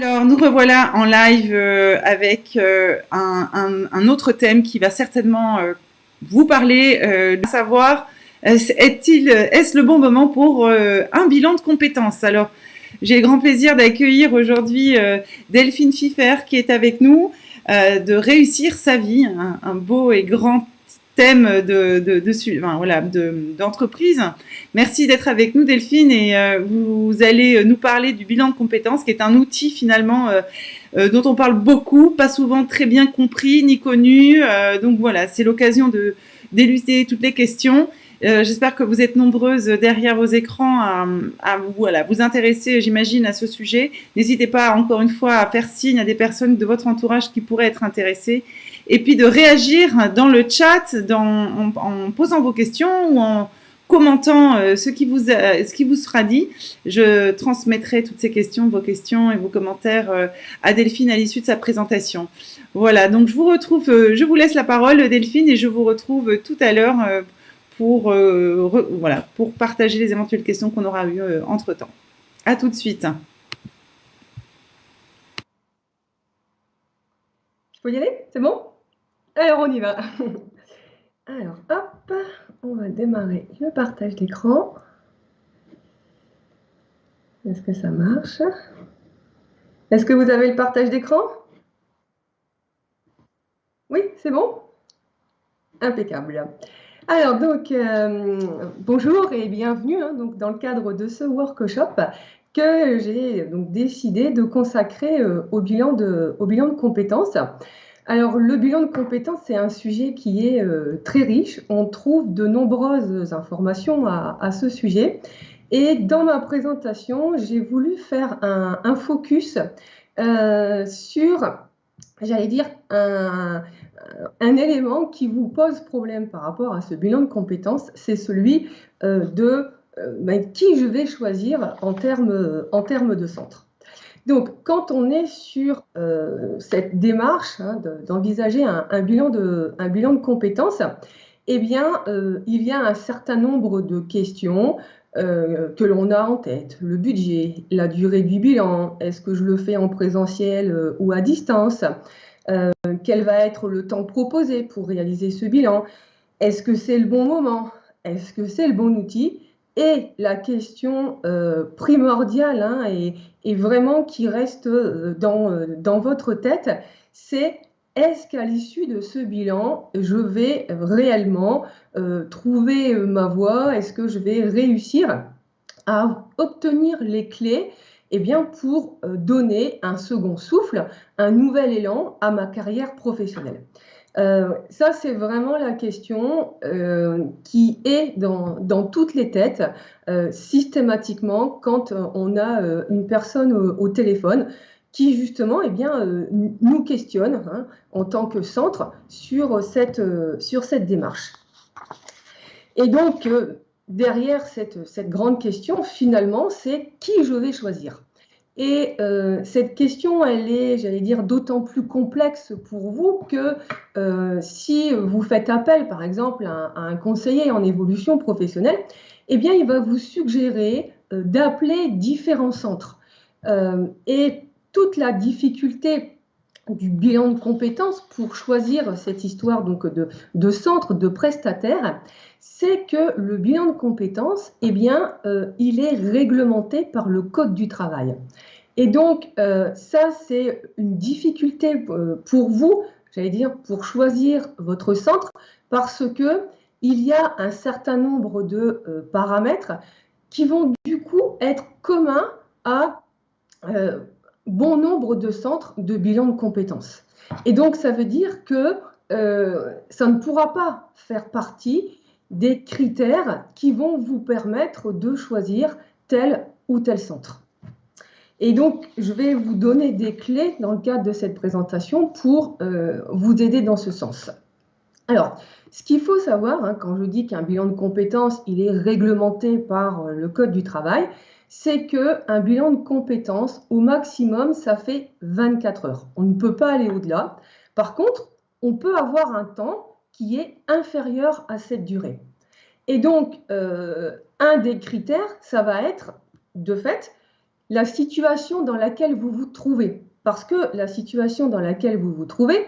Alors, nous revoilà en live avec un autre thème qui va certainement vous parler, de savoir est-ce le bon moment pour un bilan de compétences. Alors, j'ai le grand plaisir d'accueillir aujourd'hui Delphine Pfiffer qui est avec nous, de réussir sa vie, un beau et grand thème d'entreprise. Merci d'être avec nous, Delphine, et vous allez nous parler du bilan de compétences, qui est un outil finalement dont on parle beaucoup, pas souvent très bien compris ni connu. Donc voilà, c'est l'occasion d'élucider toutes les questions. J'espère que vous êtes nombreuses derrière vos écrans vous intéresser, j'imagine, à ce sujet. N'hésitez pas, encore une fois, à faire signe à des personnes de votre entourage qui pourraient être intéressées. Et puis de réagir dans le chat, en posant vos questions ou en commentant ce qui vous sera dit. Je transmettrai toutes ces questions, vos questions et vos commentaires à Delphine à l'issue de sa présentation. Voilà, donc je vous laisse la parole, Delphine, et je vous retrouve tout à l'heure pour partager les éventuelles questions qu'on aura eues entre-temps. À tout de suite. Je peux y aller? C'est bon? Alors, on y va. Alors, hop, on va démarrer le partage d'écran. Est-ce que ça marche? Est-ce que vous avez le partage d'écran? Oui, c'est bon? Impeccable. Alors, donc, bonjour et bienvenue donc, dans le cadre de ce workshop que j'ai décidé de consacrer au bilan de compétences. Alors, le bilan de compétences, c'est un sujet qui est très riche. On trouve de nombreuses informations à ce sujet. Et dans ma présentation, j'ai voulu faire un focus sur, j'allais dire, un élément qui vous pose problème par rapport à ce bilan de compétences, c'est celui de qui je vais choisir en termes de centre. Donc, quand on est sur cette démarche d'envisager un bilan de compétences, eh bien, il y a un certain nombre de questions que l'on a en tête. Le budget, la durée du bilan, est-ce que je le fais en présentiel ou à distance? Quel va être le temps proposé pour réaliser ce bilan? Est-ce que c'est le bon moment? Est-ce que c'est le bon outil? Et la question primordiale et vraiment qui reste dans votre tête, c'est est-ce qu'à l'issue de ce bilan, je vais réellement trouver ma voie? Est-ce que je vais réussir à obtenir les clés pour donner un second souffle, un nouvel élan à ma carrière professionnelle? Ça, c'est vraiment la question qui est dans toutes les têtes systématiquement quand on a une personne au téléphone qui justement nous questionne en tant que centre sur cette démarche. Et donc, derrière cette grande question, finalement, c'est qui je vais choisir. Et cette question, elle est, j'allais dire, d'autant plus complexe pour vous que si vous faites appel, par exemple, à un conseiller en évolution professionnelle, eh bien, il va vous suggérer d'appeler différents centres. Et toute la difficulté du bilan de compétences pour choisir cette histoire donc de centre, de prestataire, c'est que le bilan de compétences, il est réglementé par le Code du travail. Et donc, ça, c'est une difficulté pour vous, j'allais dire, pour choisir votre centre, parce que il y a un certain nombre de paramètres qui vont du coup être communs à bon nombre de centres de bilan de compétences. Et donc, ça veut dire que ça ne pourra pas faire partie des critères qui vont vous permettre de choisir tel ou tel centre. Et donc, je vais vous donner des clés dans le cadre de cette présentation pour vous aider dans ce sens. Alors, ce qu'il faut savoir, quand je dis qu'un bilan de compétences, il est réglementé par le Code du travail, c'est qu'un bilan de compétences, au maximum, ça fait 24 heures. On ne peut pas aller au-delà. Par contre, on peut avoir un temps qui est inférieur à cette durée. Et donc, un des critères, ça va être, de fait, la situation dans laquelle vous vous trouvez. Parce que la situation dans laquelle vous vous trouvez,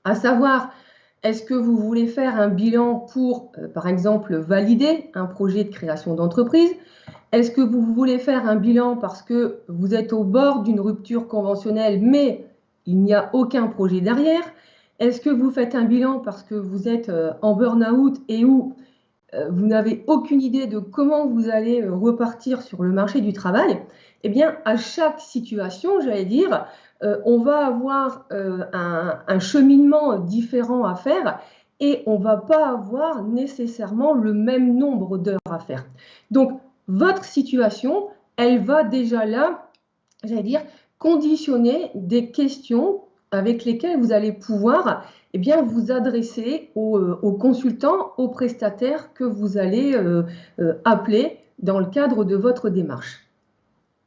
à savoir, est-ce que vous voulez faire un bilan pour, par exemple, valider un projet de création d'entreprise? Est-ce que vous voulez faire un bilan parce que vous êtes au bord d'une rupture conventionnelle, mais il n'y a aucun projet derrière? Est-ce que vous faites un bilan parce que vous êtes en burn-out et où vous n'avez aucune idée de comment vous allez repartir sur le marché du travail? Eh bien, à chaque situation, j'allais dire, on va avoir un cheminement différent à faire et on ne va pas avoir nécessairement le même nombre d'heures à faire. Donc, votre situation, elle va déjà là, j'allais dire, conditionner des questions avec lesquelles vous allez pouvoir vous adresser aux consultants, aux prestataires que vous allez appeler dans le cadre de votre démarche.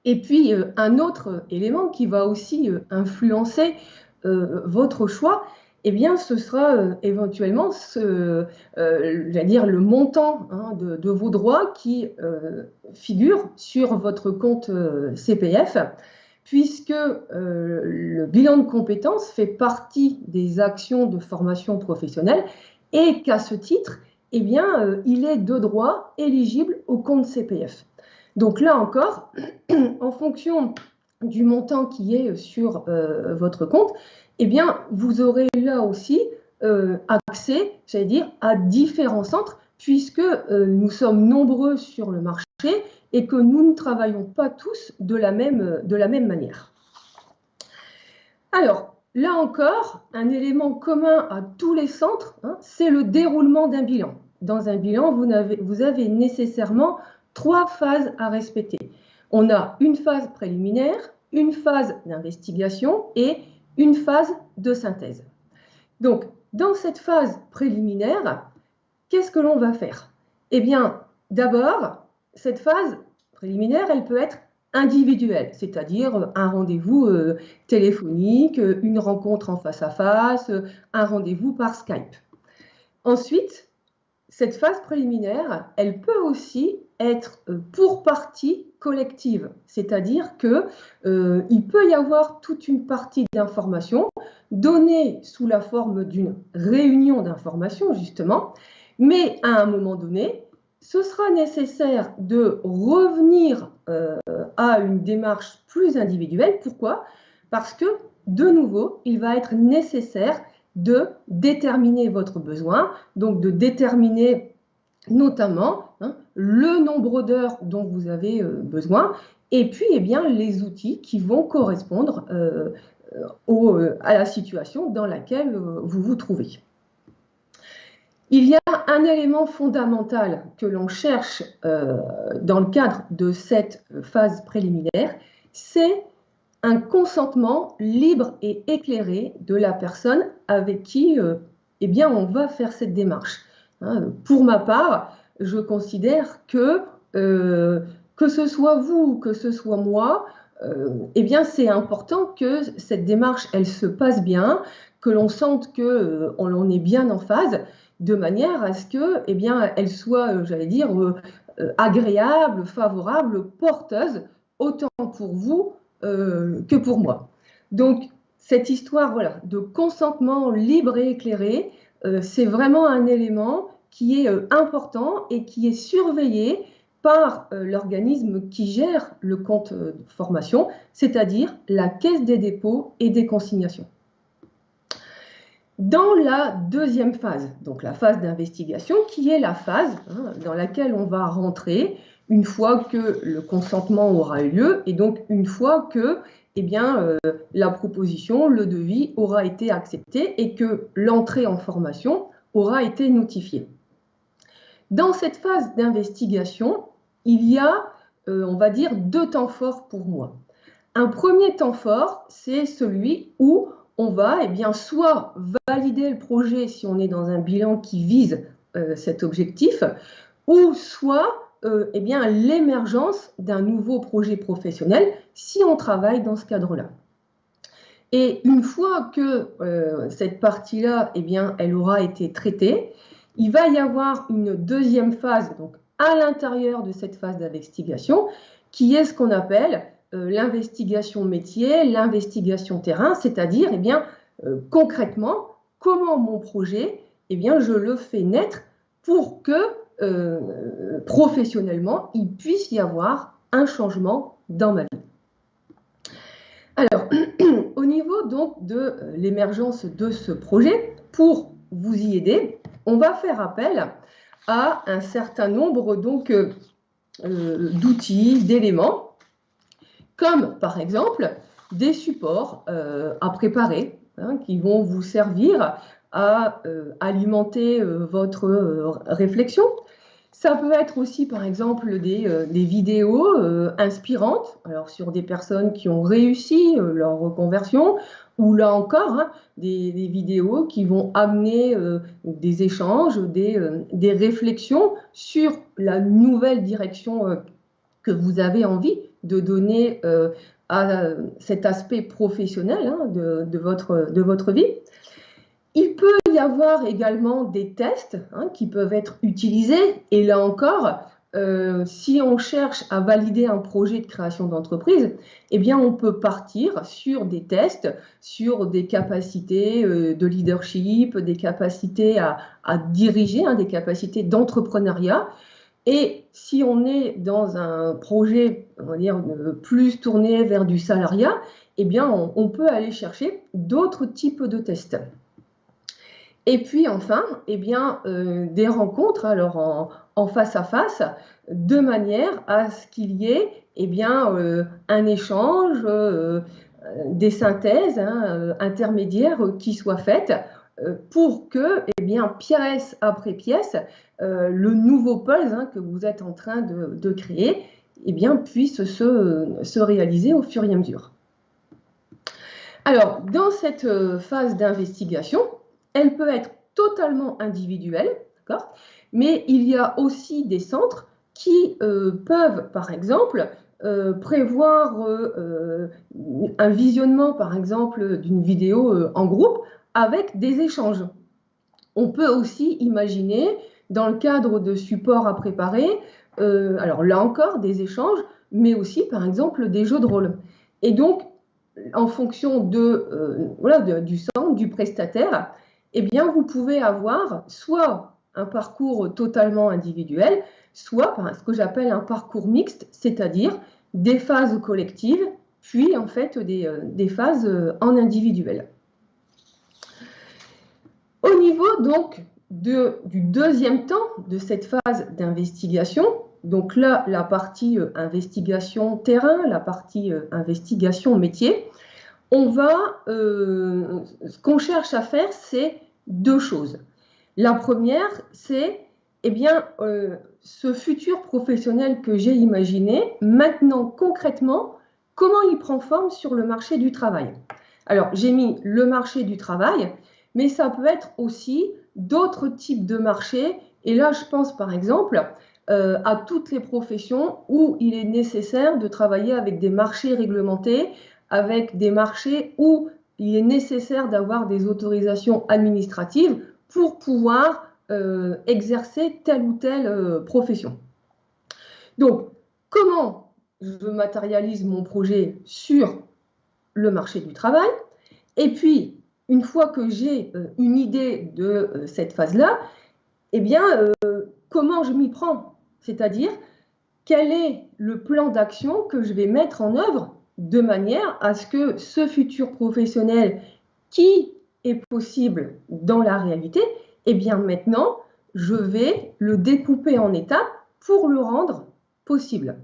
Et puis, un autre élément qui va aussi influencer votre choix, ce sera éventuellement le montant de vos droits qui figure sur votre compte CPF, puisque le bilan de compétences fait partie des actions de formation professionnelle et qu'à ce titre, il est de droit éligible au compte CPF. Donc là encore, en fonction du montant qui est sur votre compte, vous aurez là aussi accès, j'allais dire, à différents centres, puisque nous sommes nombreux sur le marché et que nous ne travaillons pas tous de la même manière. Alors, là encore, un élément commun à tous les centres, c'est le déroulement d'un bilan. Dans un bilan, vous avez nécessairement 3 phases à respecter. On a une phase préliminaire, une phase d'investigation et une phase de synthèse. Donc, dans cette phase préliminaire, qu'est-ce que l'on va faire? Eh bien, d'abord, cette phase préliminaire, elle peut être individuelle, c'est-à-dire un rendez-vous téléphonique, une rencontre en face à face, un rendez-vous par Skype. Ensuite, cette phase préliminaire, elle peut aussi être pour partie collective, c'est-à-dire qu'il peut y avoir toute une partie d'informations donnée sous la forme d'une réunion d'informations, justement, mais à un moment donné, ce sera nécessaire de revenir à une démarche plus individuelle. Pourquoi? Parce que, de nouveau, il va être nécessaire de déterminer votre besoin, donc de déterminer notamment le nombre d'heures dont vous avez besoin, et puis les outils qui vont correspondre à la situation dans laquelle vous vous trouvez. Il y a un élément fondamental que l'on cherche dans le cadre de cette phase préliminaire, c'est un consentement libre et éclairé de la personne avec qui on va faire cette démarche. Pour ma part, je considère que ce soit vous, que ce soit moi, c'est important que cette démarche, elle se passe bien, que l'on sente qu'on est bien en phase, de manière à ce que, elle soit, j'allais dire, agréable, favorable, porteuse, autant pour vous que pour moi. Donc, cette histoire de consentement libre et éclairé, c'est vraiment un élément qui est important et qui est surveillé par l'organisme qui gère le compte de formation, c'est-à-dire la Caisse des dépôts et des consignations. Dans la deuxième phase, donc la phase d'investigation, qui est la phase dans laquelle on va rentrer une fois que le consentement aura eu lieu et donc une fois que la proposition, le devis aura été accepté et que l'entrée en formation aura été notifiée. Dans cette phase d'investigation, il y a, on va dire, 2 temps forts pour moi. Un premier temps fort, c'est celui où on va soit valider le projet si on est dans un bilan qui vise cet objectif, ou soit l'émergence d'un nouveau projet professionnel si on travaille dans ce cadre-là. Et une fois que cette partie-là, elle aura été traitée, il va y avoir une deuxième phase, donc à l'intérieur de cette phase d'investigation, qui est ce qu'on appelle l'investigation métier, l'investigation terrain, c'est-à-dire eh bien, concrètement, comment mon projet, eh bien, je le fais naître pour que professionnellement, il puisse y avoir un changement dans ma vie. Alors, au niveau donc de l'émergence de ce projet, pour vous y aider, on va faire appel à un certain nombre donc d'outils, d'éléments, comme par exemple des supports à préparer, hein, qui vont vous servir à alimenter votre réflexion. Ça peut être aussi, par exemple, des vidéos inspirantes, alors sur des personnes qui ont réussi leur reconversion, ou là encore, hein, des vidéos qui vont amener des échanges, des réflexions sur la nouvelle direction que vous avez envie de donner à cet aspect professionnel hein, de votre vie. Il peut y avoir également des tests hein, qui peuvent être utilisés. Et là encore, si on cherche à valider un projet de création d'entreprise, eh bien, on peut partir sur des tests, sur des capacités de leadership, des capacités à diriger, hein, des capacités d'entrepreneuriat. Et si on est dans un projet, on va dire, plus tourné vers du salariat, eh bien, on peut aller chercher d'autres types de tests. Et puis enfin, eh bien, des rencontres alors en face à face, de manière à ce qu'il y ait eh bien, un échange, des synthèses hein, intermédiaires qui soient faites pour que, eh bien, pièce après pièce, le nouveau puzzle hein, que vous êtes en train de créer eh bien, puisse se réaliser au fur et à mesure. Alors, dans cette phase d'investigation, elle peut être totalement individuelle, d'accord ? Mais il y a aussi des centres qui peuvent, par exemple, prévoir un visionnement, par exemple, d'une vidéo en groupe avec des échanges. On peut aussi imaginer, dans le cadre de supports à préparer, alors là encore, des échanges, mais aussi, par exemple, des jeux de rôle. Et donc, en fonction du centre, du prestataire, eh bien, vous pouvez avoir soit un parcours totalement individuel, soit ce que j'appelle un parcours mixte, c'est-à-dire des phases collectives, puis en fait des phases en individuel. Au niveau donc du deuxième temps de cette phase d'investigation, donc là la partie investigation terrain, la partie investigation métier, ce qu'on cherche à faire, c'est deux choses. La première, c'est eh bien, ce futur professionnel que j'ai imaginé, maintenant concrètement, comment il prend forme sur le marché du travail. Alors, j'ai mis le marché du travail, mais ça peut être aussi d'autres types de marchés. Et là, je pense par exemple à toutes les professions où il est nécessaire de travailler avec des marchés réglementés, avec des marchés où il est nécessaire d'avoir des autorisations administratives pour pouvoir exercer telle ou telle profession. Donc, comment je matérialise mon projet sur le marché du travail? Et puis, une fois que j'ai une idée de cette phase-là, eh bien, comment je m'y prends? C'est-à-dire, quel est le plan d'action que je vais mettre en œuvre de manière à ce que ce futur professionnel qui est possible dans la réalité, eh bien maintenant, je vais le découper en étapes pour le rendre possible.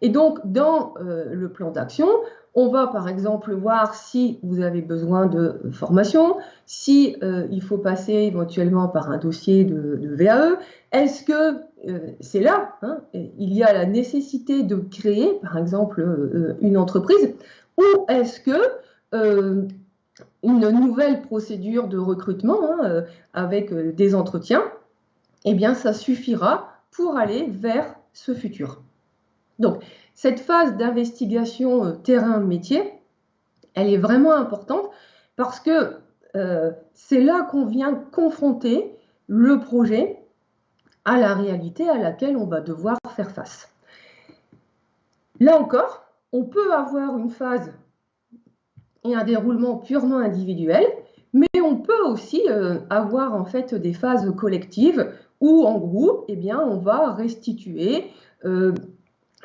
Et donc, dans le plan d'action, on va par exemple voir si vous avez besoin de formation, si il faut passer éventuellement par un dossier de VAE. Est-ce que c'est là, hein, il y a la nécessité de créer par exemple une entreprise, ou est-ce que une nouvelle procédure de recrutement hein, avec des entretiens, eh bien ça suffira pour aller vers ce futur. Donc, cette phase d'investigation terrain-métier, elle est vraiment importante parce que c'est là qu'on vient confronter le projet à la réalité à laquelle on va devoir faire face. Là encore, on peut avoir une phase et un déroulement purement individuel, mais on peut aussi avoir en fait des phases collectives où en groupe, eh bien, on va restituer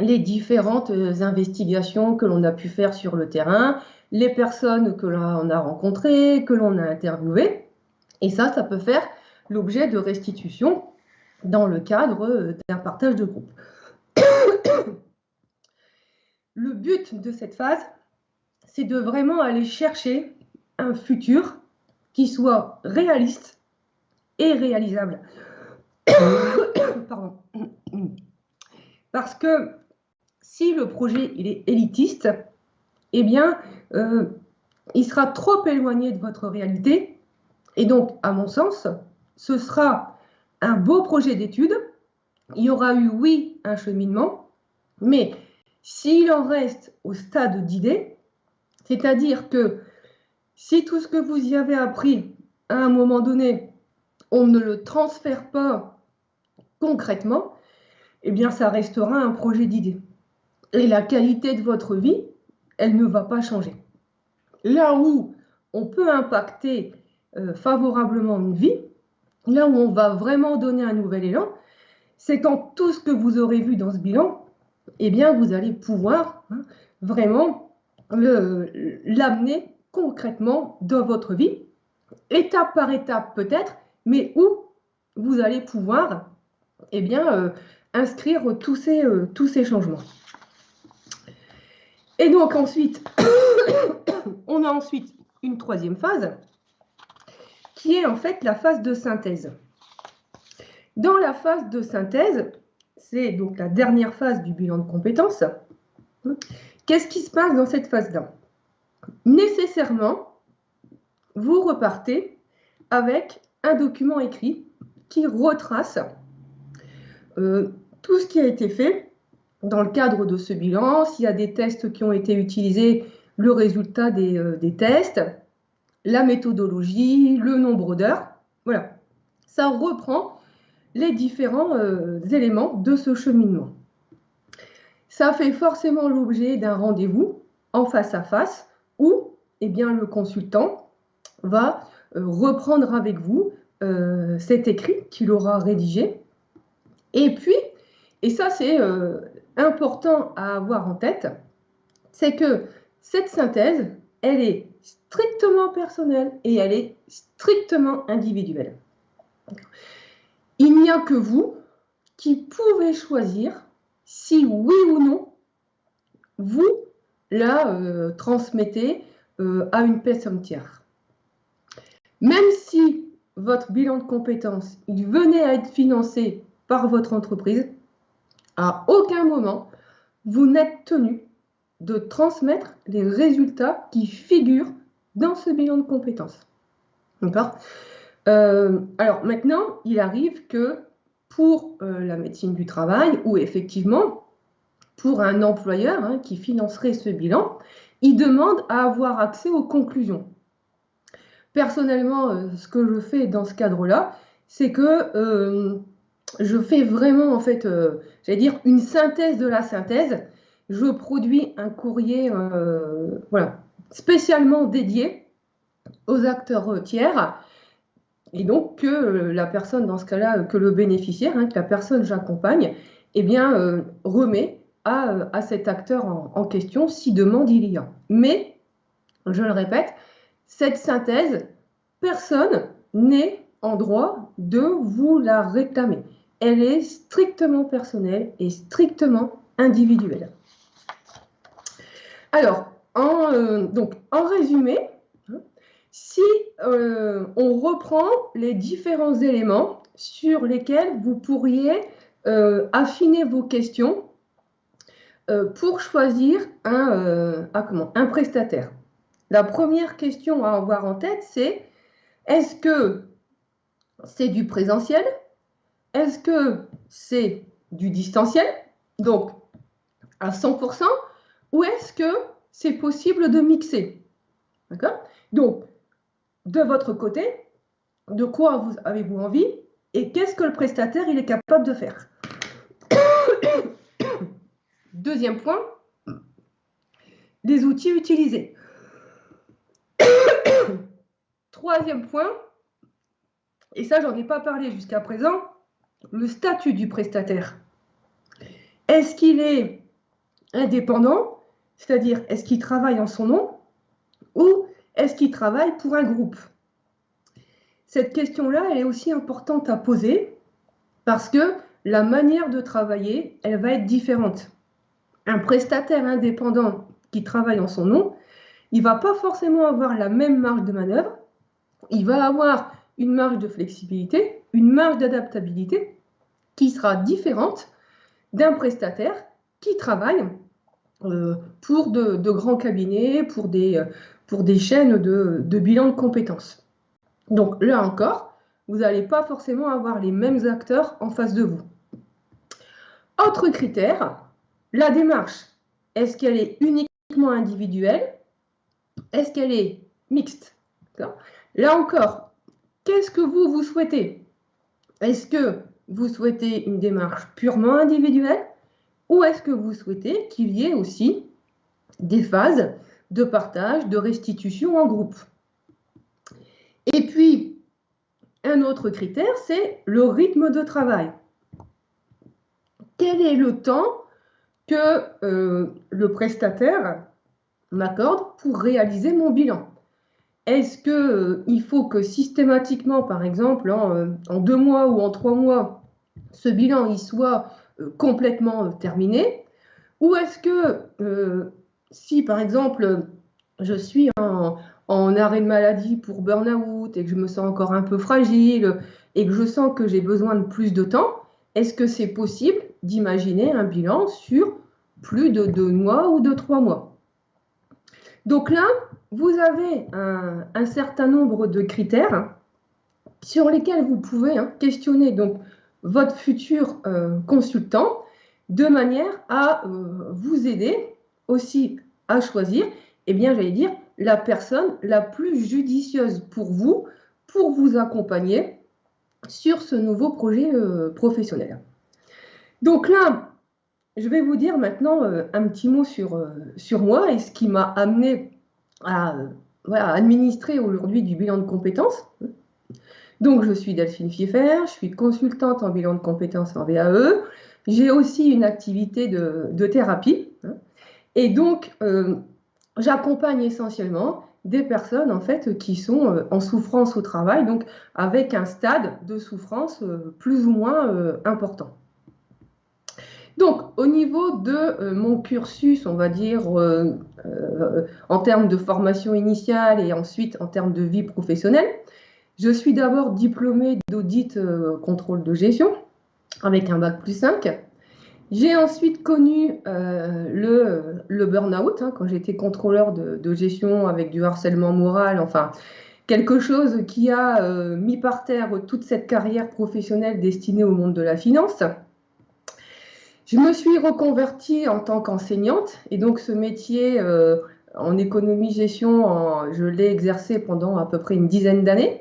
les différentes investigations que l'on a pu faire sur le terrain, les personnes que l'on a rencontrées, que l'on a interviewées. Et ça peut faire l'objet de restitution dans le cadre d'un partage de groupe. Le but de cette phase, c'est de vraiment aller chercher un futur qui soit réaliste et réalisable. Pardon. Parce que si le projet il est élitiste, eh bien, il sera trop éloigné de votre réalité. Et donc, à mon sens, ce sera un beau projet d'étude. Il y aura eu, oui, un cheminement, mais s'il en reste au stade d'idée, c'est-à-dire que si tout ce que vous y avez appris à un moment donné, on ne le transfère pas concrètement, eh bien, ça restera un projet d'idée. Et la qualité de votre vie, elle ne va pas changer. Là où on peut impacter favorablement une vie, là où on va vraiment donner un nouvel élan, c'est quand tout ce que vous aurez vu dans ce bilan, eh bien, vous allez pouvoir vraiment l'amener concrètement dans votre vie, étape par étape peut-être, mais où vous allez pouvoir eh bien, inscrire tous ces changements. Et donc ensuite, on a ensuite une troisième phase, qui est en fait la phase de synthèse. Dans la phase de synthèse, c'est donc la dernière phase du bilan de compétences. Qu'est-ce qui se passe dans cette phase-là? Nécessairement, vous repartez avec un document écrit qui retrace tout ce qui a été fait dans le cadre de ce bilan, s'il y a des tests qui ont été utilisés, le résultat des tests, la méthodologie, le nombre d'heures. Voilà, ça reprend les différents éléments de ce cheminement. Ça fait forcément l'objet d'un rendez-vous en face à face où eh bien, le consultant va reprendre avec vous cet écrit qu'il aura rédigé. Et puis, et ça c'est important à avoir en tête, c'est que cette synthèse, elle est strictement personnelle et elle est strictement individuelle. Il n'y a que vous qui pouvez choisir si oui ou non vous la transmettez à une personne tierce. Même si votre bilan de compétences il venait à être financé par votre entreprise, à aucun moment vous n'êtes tenu de transmettre les résultats qui figurent dans ce bilan de compétences. D'accord ? Alors maintenant, il arrive que pour la médecine du travail, ou effectivement pour un employeur qui financerait ce bilan, il demande à avoir accès aux conclusions. Personnellement, ce que je fais dans ce cadre-là, c'est que je fais vraiment, en fait, j'allais dire, une synthèse de la synthèse. Je produis un courrier voilà, spécialement dédié aux acteurs tiers. Et donc, que la personne, dans ce cas-là, que le bénéficiaire, que la personne que j'accompagne, eh bien, remet à cet acteur en question si demande il y a. Mais, je le répète, cette synthèse, personne n'est en droit de vous la réclamer. Elle est strictement personnelle et strictement individuelle. Alors, en résumé, si on reprend les différents éléments sur lesquels vous pourriez affiner vos questions pour choisir un prestataire. La première question à avoir en tête, c'est est-ce que c'est du présentiel? Est-ce que c'est du distanciel, donc à 100%, ou est-ce que c'est possible de mixer? D'accord? Donc, de votre côté, de quoi avez-vous envie et qu'est-ce que le prestataire il est capable de faire? Deuxième point, les outils utilisés. Troisième point, et ça j'en ai pas parlé jusqu'à présent, le statut du prestataire. Est-ce qu'il est indépendant, c'est-à-dire est-ce qu'il travaille en son nom, ou est-ce qu'il travaille pour un groupe? Cette question-là, elle est aussi importante à poser parce que la manière de travailler, elle va être différente. Un prestataire indépendant qui travaille en son nom, il ne va pas forcément avoir la même marge de manœuvre, il va avoir une marge de flexibilité, une marge d'adaptabilité qui sera différente d'un prestataire qui travaille pour de grands cabinets, pour des chaînes de bilan de compétences. Donc là encore, vous n'allez pas forcément avoir les mêmes acteurs en face de vous. Autre critère, la démarche. Est-ce qu'elle est uniquement individuelle? Est-ce qu'elle est mixte? Là encore, qu'est-ce que vous souhaitez? Est-ce que vous souhaitez une démarche purement individuelle ou est-ce que vous souhaitez qu'il y ait aussi des phases de partage, de restitution en groupe? Et puis, un autre critère, c'est le rythme de travail. Quel est le temps que le prestataire m'accorde pour réaliser mon bilan? Est-ce qu'il faut que systématiquement, par exemple, en 2 mois ou en 3 mois, ce bilan il soit complètement terminé? Ou est-ce que si, par exemple, je suis en arrêt de maladie pour burn-out et que je me sens encore un peu fragile et que je sens que j'ai besoin de plus de temps, est-ce que c'est possible d'imaginer un bilan sur plus de 2 mois ou de 3 mois? Donc là, vous avez un certain nombre de critères sur lesquels vous pouvez questionner donc, votre futur consultant de manière à vous aider aussi à choisir, eh bien, j'allais dire, la personne la plus judicieuse pour vous accompagner sur ce nouveau projet professionnel. Donc là, je vais vous dire maintenant un petit mot sur moi et ce qui m'a amené à administrer aujourd'hui du bilan de compétences. Donc, je suis Delphine Fieffer, je suis consultante en bilan de compétences en VAE. J'ai aussi une activité de thérapie. Et donc, j'accompagne essentiellement des personnes en fait qui sont en souffrance au travail, donc avec un stade de souffrance plus ou moins important. Donc, au niveau de mon cursus, on va dire, en termes de formation initiale et ensuite en termes de vie professionnelle, je suis d'abord diplômée d'audit contrôle de gestion avec un bac plus 5. J'ai ensuite connu le burn-out quand j'étais contrôleur de gestion avec du harcèlement moral, enfin quelque chose qui a mis par terre toute cette carrière professionnelle destinée au monde de la finance. Je me suis reconvertie en tant qu'enseignante et donc ce métier en économie-gestion, je l'ai exercé pendant à peu près une dizaine d'années.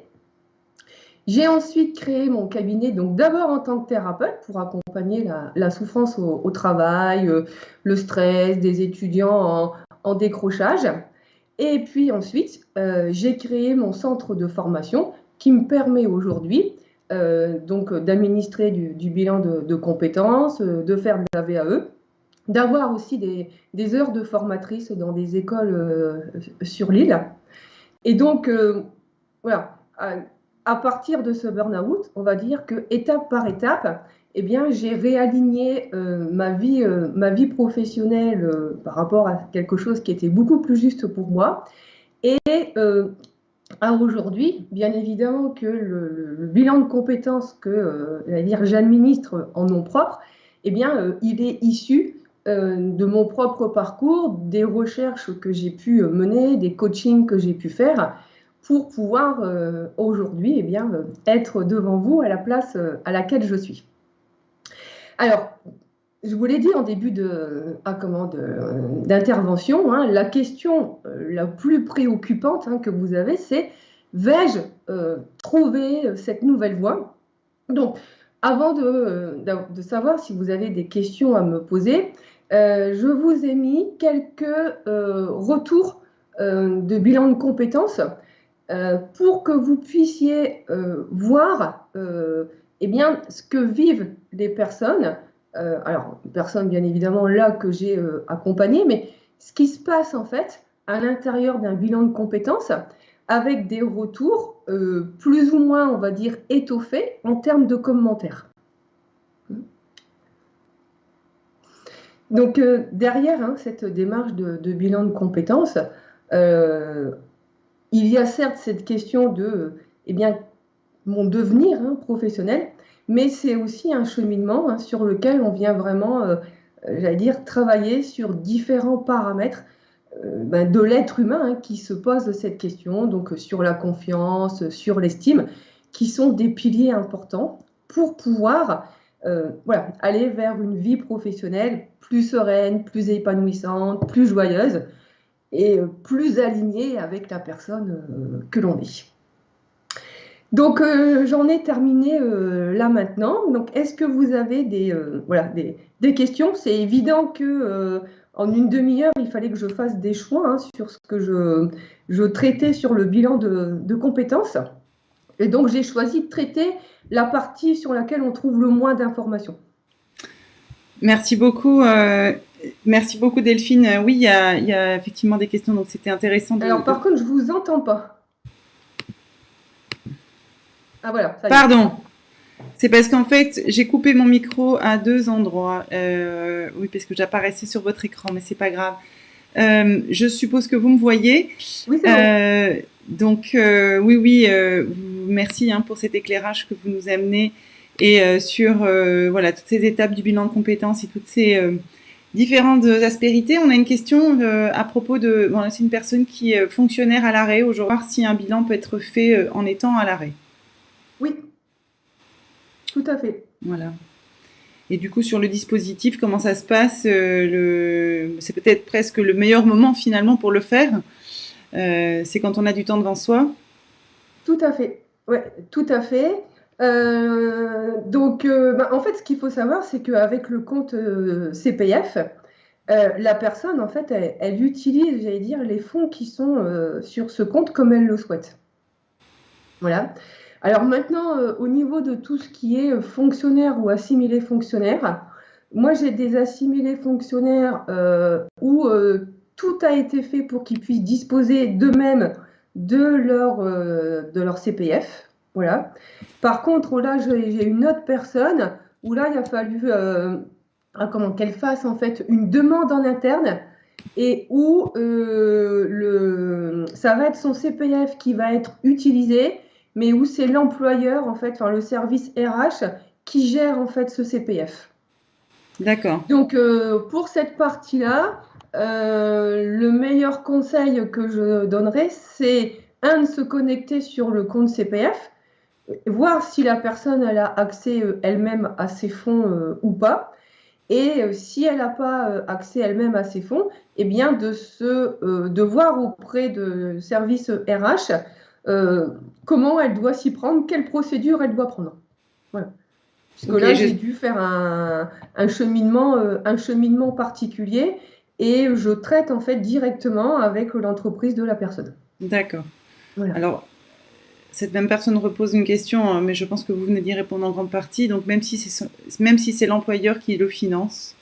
J'ai ensuite créé mon cabinet, donc d'abord en tant que thérapeute pour accompagner la souffrance au travail, le stress des étudiants en décrochage. Et puis ensuite, j'ai créé mon centre de formation qui me permet aujourd'hui donc d'administrer du bilan de compétences, de faire de la VAE, d'avoir aussi des heures de formatrice dans des écoles sur l'île. Et donc, voilà, à partir de ce burn-out, on va dire que étape par étape, eh bien, j'ai réaligné ma vie professionnelle par rapport à quelque chose qui était beaucoup plus juste pour moi. Et à aujourd'hui, bien évidemment que le bilan de compétences que j'administre en nom propre, eh bien, il est issu de mon propre parcours, des recherches que j'ai pu mener, des coachings que j'ai pu faire pour pouvoir aujourd'hui eh bien, être devant vous à la place à laquelle je suis. Alors, je vous l'ai dit en début d'intervention, la question la plus préoccupante que vous avez, c'est vais-je trouver cette nouvelle voie? Donc, avant de savoir si vous avez des questions à me poser, je vous ai mis quelques retours de bilan de compétences pour que vous puissiez voir eh bien, ce que vivent les personnes. Alors, personnes bien évidemment là que j'ai accompagnées, mais ce qui se passe en fait à l'intérieur d'un bilan de compétences avec des retours plus ou moins, on va dire, étoffés en termes de commentaires. Donc, derrière cette démarche de bilan de compétences, il y a certes cette question de mon devenir professionnel, mais c'est aussi un cheminement sur lequel on vient vraiment, j'allais dire, travailler sur différents paramètres de l'être humain qui se pose cette question, donc sur la confiance, sur l'estime, qui sont des piliers importants pour pouvoir aller vers une vie professionnelle plus sereine, plus épanouissante, plus joyeuse et plus alignée avec la personne que l'on est. Donc, j'en ai terminé là maintenant. Donc, est-ce que vous avez des questions? C'est évident que en une demi-heure, il fallait que je fasse des choix sur ce que je traitais sur le bilan de compétences. Et donc, j'ai choisi de traiter la partie sur laquelle on trouve le moins d'informations. Merci beaucoup. Merci beaucoup, Delphine. Oui, il y a effectivement des questions, donc c'était intéressant. Alors, par contre, je ne vous entends pas. Ah, voilà. Ça y est. Pardon. C'est parce qu'en fait, j'ai coupé mon micro à 2 endroits. Oui, parce que j'apparaissais sur votre écran, mais c'est pas grave. Je suppose que vous me voyez. Oui, c'est bon. Donc, oui, merci pour cet éclairage que vous nous amenez et sur toutes ces étapes du bilan de compétences et toutes ces différentes aspérités. On a une question à propos de... Bon, c'est une personne qui est fonctionnaire à l'arrêt aujourd'hui. Voir si un bilan peut être fait en étant à l'arrêt. Oui, tout à fait. Voilà. Et du coup, sur le dispositif, comment ça se passe c'est peut-être presque le meilleur moment finalement pour le faire. C'est quand on a du temps devant soi. Tout à fait. Ouais, tout à fait. Donc, en fait, ce qu'il faut savoir, c'est qu'avec le compte CPF, la personne, en fait, elle utilise, j'allais dire, les fonds qui sont sur ce compte comme elle le souhaite. Voilà. Alors maintenant, au niveau de tout ce qui est fonctionnaire ou assimilé fonctionnaire, moi j'ai des assimilés fonctionnaires où tout a été fait pour qu'ils puissent disposer d'eux-mêmes de leur CPF. Voilà. Par contre, là, j'ai une autre personne où là, il a fallu qu'elle fasse en fait une demande en interne et où ça va être son CPF qui va être utilisé, mais où c'est l'employeur, en fait, le service RH qui gère en fait ce CPF. D'accord. Donc, pour cette partie-là, le meilleur conseil que je donnerais, c'est de se connecter sur le compte CPF, voir si la personne elle a accès elle-même à ses fonds ou pas. Et si elle n'a pas accès elle-même à ses fonds, eh bien de voir auprès de service RH comment elle doit s'y prendre, quelle procédure elle doit prendre. Voilà. Parce que là, j'ai dû faire un cheminement particulier et je traite en fait directement avec l'entreprise de la personne. D'accord. Voilà. Alors, cette même personne repose une question, mais je pense que vous venez d'y répondre en grande partie. Donc, même si c'est l'employeur qui le finance,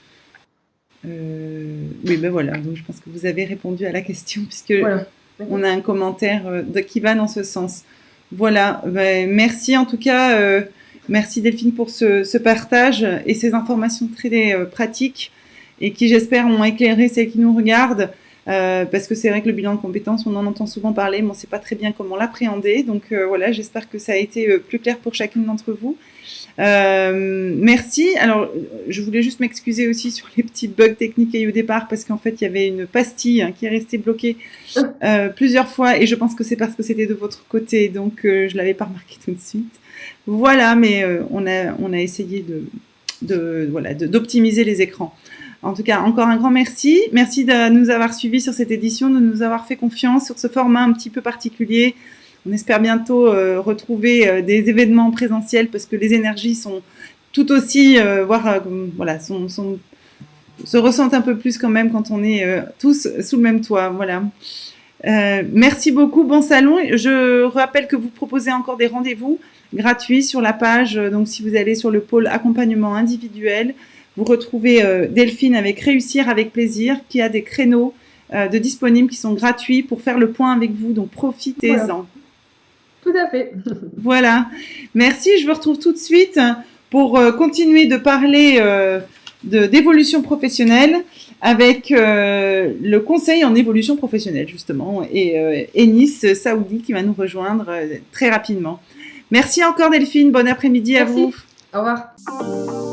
oui, ben voilà. Donc, je pense que vous avez répondu à la question puisque on a un commentaire qui va dans ce sens. Voilà. Ben, merci en tout cas. Merci Delphine pour ce partage et ces informations très pratiques et qui, j'espère, ont éclairé celles qui nous regardent. Parce que c'est vrai que le bilan de compétences, on en entend souvent parler, mais on ne sait pas très bien comment l'appréhender. Donc voilà, j'espère que ça a été plus clair pour chacune d'entre vous. Merci. Alors, je voulais juste m'excuser aussi sur les petits bugs techniques qu'il y a eu au départ, parce qu'en fait, il y avait une pastille qui est restée bloquée plusieurs fois, et je pense que c'est parce que c'était de votre côté, donc je ne l'avais pas remarqué tout de suite. Voilà, mais on a essayé d'optimiser les écrans. En tout cas, encore un grand merci. Merci de nous avoir suivis sur cette édition, de nous avoir fait confiance sur ce format un petit peu particulier. On espère bientôt retrouver des événements présentiels parce que les énergies sont tout aussi, se ressentent un peu plus quand même quand on est tous sous le même toit. Voilà. Merci beaucoup, bon salon. Je rappelle que vous proposez encore des rendez-vous gratuits sur la page. Donc, si vous allez sur le pôle accompagnement individuel, vous retrouvez Delphine avec Réussir avec plaisir, qui a des créneaux de disponibles qui sont gratuits pour faire le point avec vous. Donc, profitez-en. Voilà. Tout à fait. Voilà. Merci. Je vous retrouve tout de suite pour continuer de parler d'évolution professionnelle avec le conseil en évolution professionnelle, justement, et Enis Saoudi qui va nous rejoindre très rapidement. Merci encore Delphine, bon après-midi à vous. Au revoir.